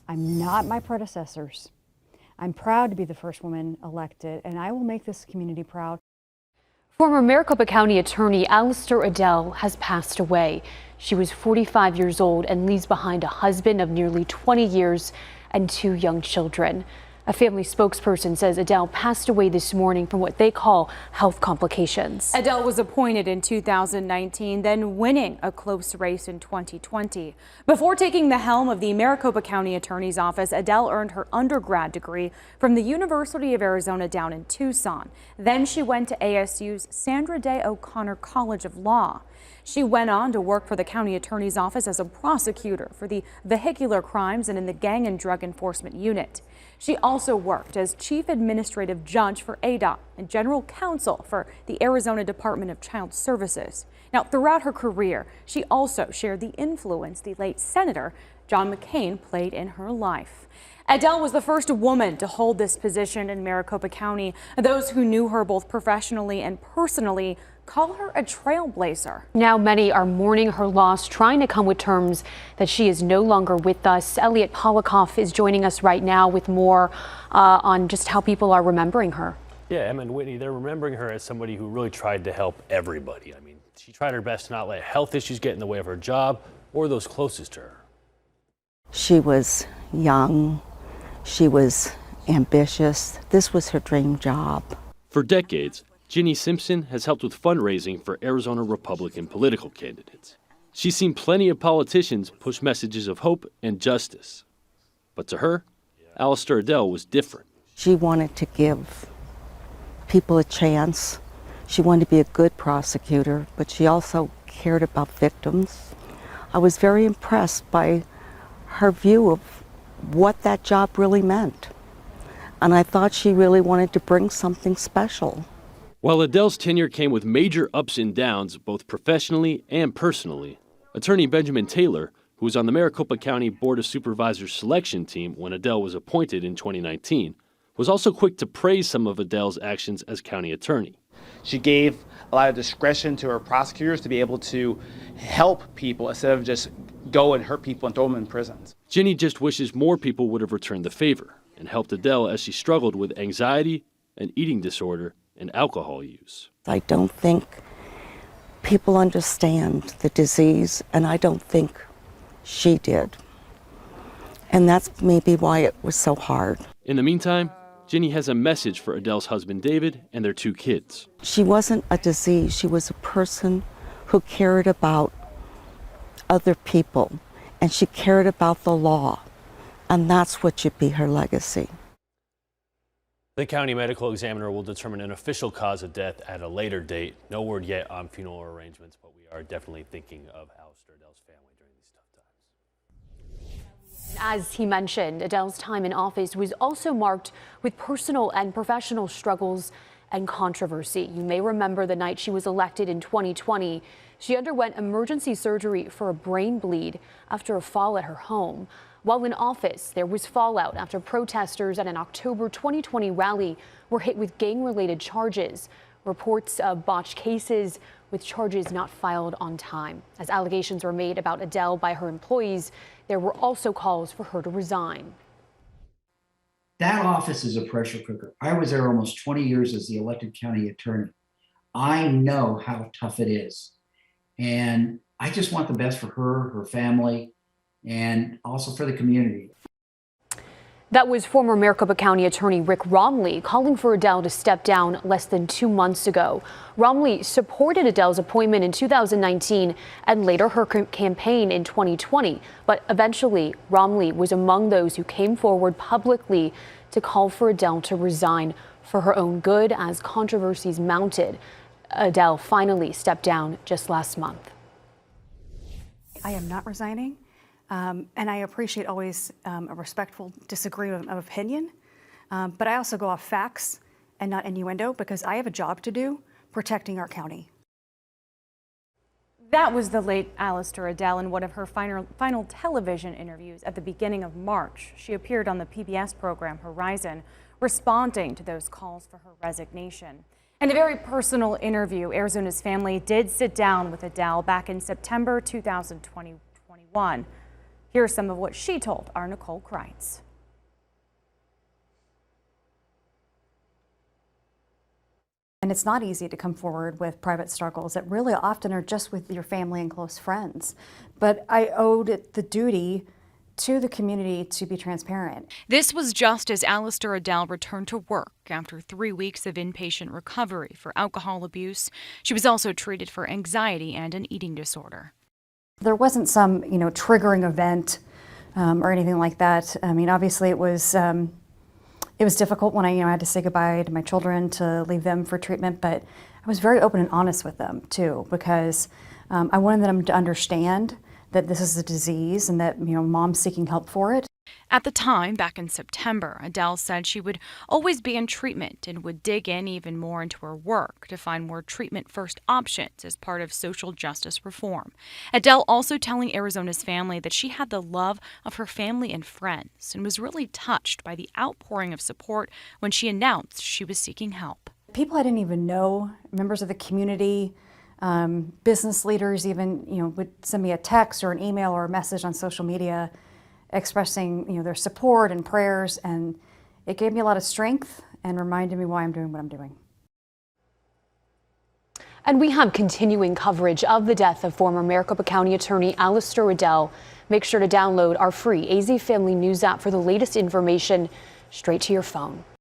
I'm not my predecessors. I'm proud to be the first woman elected, and I will make this community proud. Former Maricopa County Attorney Allister Adel has passed away. She was 45 years old and leaves behind a husband of nearly 20 years and 2 young children. A family spokesperson says Adel passed away this morning from what they call health complications. Adel was appointed in 2019, then winning a close race in 2020. Before taking the helm of the Maricopa County Attorney's Office, Adel earned her undergrad degree from the University of Arizona down in Tucson. Then she went to ASU's Sandra Day O'Connor College of Law. She went on to work for the county attorney's office as a prosecutor for the vehicular crimes and in the gang and drug enforcement unit. She also worked as chief administrative judge for ADOT and general counsel for the Arizona Department of Child Services. Now, throughout her career, she also shared the influence the late Senator John McCain played in her life. Adel was the first woman to hold this position in Maricopa County. Those who knew her both professionally and personally call her a trailblazer. Now many are mourning her loss, trying to come with terms that she is no longer with us. Elliot Polikoff is joining us right now with more on just how people are remembering her. Yeah, Emma and Whitney, they're remembering her as somebody who really tried to help everybody. I mean, she tried her best to not let health issues get in the way of her job or those closest to her. She was young. She was ambitious. This was her dream job. For decades, Ginny Simpson has helped with fundraising for Arizona Republican political candidates. She's seen plenty of politicians push messages of hope and justice. But to her, Allister Adel was different. She wanted to give people a chance. She wanted to be a good prosecutor, but she also cared about victims. I was very impressed by her view of what that job really meant. And I thought she really wanted to bring something special. While Adel's tenure came with major ups and downs, both professionally and personally, Attorney Benjamin Taylor, who was on the Maricopa County Board of Supervisors selection team when Adel was appointed in 2019, was also quick to praise some of Adel's actions as county attorney. She gave a lot of discretion to her prosecutors to be able to help people instead of just go and hurt people and throw them in prisons. Ginny just wishes more people would have returned the favor and helped Adel as she struggled with anxiety, an eating disorder, and alcohol use. I don't think people understand the disease, and I don't think she did. And that's maybe why it was so hard. In the meantime, Ginny has a message for Adel's husband David and their 2 kids. She wasn't a disease. She was a person who cared about other people, and she cared about the law, and that's what should be her legacy. The county medical examiner will determine an official cause of death at a later date. No word yet on funeral arrangements, but we are definitely thinking of Allister Adel's family during these tough times. As he mentioned, Adel's time in office was also marked with personal and professional struggles and controversy. You may remember the night she was elected in 2020. She underwent emergency surgery for a brain bleed after a fall at her home. While in office, there was fallout after protesters at an October 2020 rally were hit with gang-related charges. Reports of botched cases with charges not filed on time. As allegations were made about Adel by her employees, there were also calls for her to resign. That office is a pressure cooker. I was there almost 20 years as the elected county attorney. I know how tough it is. And I just want the best for her, her family, and also for the community. That was former Maricopa County Attorney Rick Romley calling for Adel to step down less than 2 months ago. Romley supported Adel's appointment in 2019 and later her campaign in 2020. But eventually, Romley was among those who came forward publicly to call for Adel to resign for her own good as controversies mounted. Adel finally stepped down just last month. I am not resigning. And I appreciate always a respectful disagreement of opinion, but I also go off facts and not innuendo because I have a job to do protecting our county. That was the late Allister Adel in one of her final television interviews at the beginning of March. She appeared on the PBS program Horizon, responding to those calls for her resignation. In a very personal interview, Arizona's family did sit down with Adel back in September 2021. Here's some of what she told our Nicole Kreitz. And it's not easy to come forward with private struggles that really often are just with your family and close friends. But I owed it the duty to the community to be transparent. This was just as Allister Adel returned to work after 3 weeks of inpatient recovery for alcohol abuse. She was also treated for anxiety and an eating disorder. There wasn't some, triggering event or anything like that. I mean, obviously it was difficult when I had to say goodbye to my children to leave them for treatment, but I was very open and honest with them too, because I wanted them to understand that this is a disease and that, mom's seeking help for it. At the time, back in September, Adel said she would always be in treatment and would dig in even more into her work to find more treatment-first options as part of social justice reform. Adel also telling Arizona's family that she had the love of her family and friends and was really touched by the outpouring of support when she announced she was seeking help. People I didn't even know, members of the community, business leaders even, would send me a text or an email or a message on social media expressing, their support and prayers, and it gave me a lot of strength and reminded me why I'm doing what I'm doing. And we have continuing coverage of the death of former Maricopa County Attorney Allister Adel. Make sure to download our free AZ Family News app for the latest information straight to your phone.